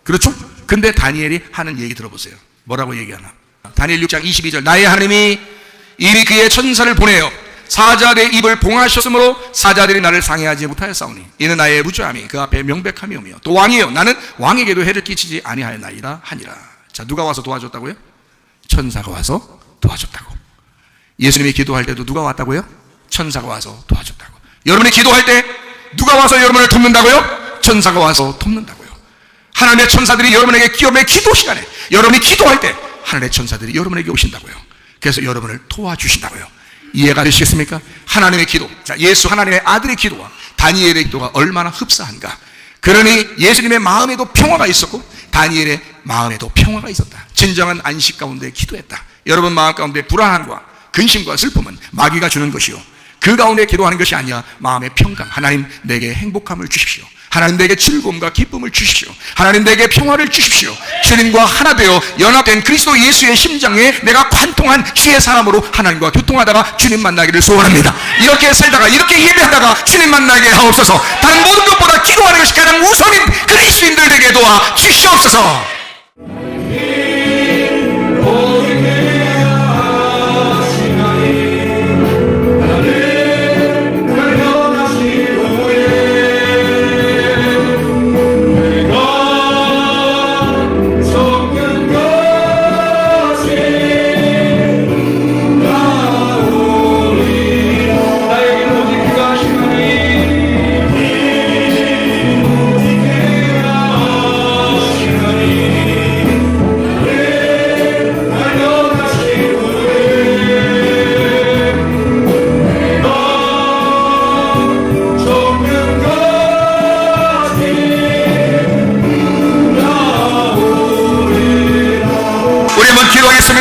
그렇죠? 근데 다니엘이 하는 얘기 들어보세요. 뭐라고 얘기하나? 다니엘 6장 22절. 나의 하나님이 이미 그의 천사를 보내어 사자들의 입을 봉하셨으므로 사자들이 나를 상해하지 못하였사오니 이는 나의 무죄함이 그 앞에 명백함이오며 또 왕이여 나는 왕에게도 해를 끼치지 아니하였나이다 하니라. 자, 누가 와서 도와줬다고요? 천사가 와서 도와줬다고. 예수님이 기도할 때도 누가 왔다고요? 천사가 와서 도와줬다고. 여러분이 기도할 때 누가 와서 여러분을 돕는다고요? 천사가 와서 돕는다고요. 하나님의 천사들이 여러분에게 기업의 기도 시간에, 여러분이 기도할 때 하나님의 천사들이 여러분에게 오신다고요. 그래서 여러분을 도와주신다고요. 이해가 되시겠습니까? 하나님의 기도, 자, 예수 하나님의 아들의 기도와 다니엘의 기도가 얼마나 흡사한가. 그러니 예수님의 마음에도 평화가 있었고 다니엘의 마음에도 평화가 있었다. 진정한 안식 가운데 기도했다. 여러분 마음 가운데 불안함과 근심과 슬픔은 마귀가 주는 것이요, 그 가운데 기도하는 것이 아니야. 마음의 평강. 하나님 내게 행복함을 주십시오. 하나님 내게 즐거움과 기쁨을 주십시오. 하나님 내게 평화를 주십시오. 주님과 하나 되어 연합된 그리스도 예수의 심장에 내가 관통한 주의 사람으로 하나님과 교통하다가 주님 만나기를 소원합니다. 이렇게 살다가 이렇게 예배하다가 주님 만나게 하옵소서. 다른 모든 것보다 기도하는 것이 가장 우선인 그리스도인들 되게 도와 주시옵소서.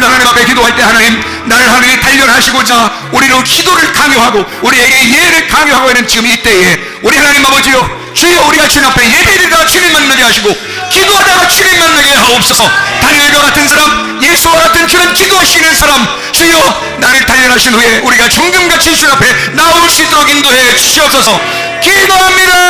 하나님 앞에 기도할 때 하나님 나를 하나님이 단련하시고자 우리로 기도를 강요하고 우리에게 예를 강요하고 있는 지금 이때에 우리 하나님 아버지요, 주여 우리가 주님 앞에 예배드리다가 주님 만나게 하시고 기도하다가 주님 만나게 하옵소서. 다니엘과 같은 사람, 예수와 같은 그런 기도하시는 사람, 주여 나를 단련하신 후에 우리가 정금같이 주님 앞에 나올 수 있도록 인도해 주시옵소서. 기도합니다.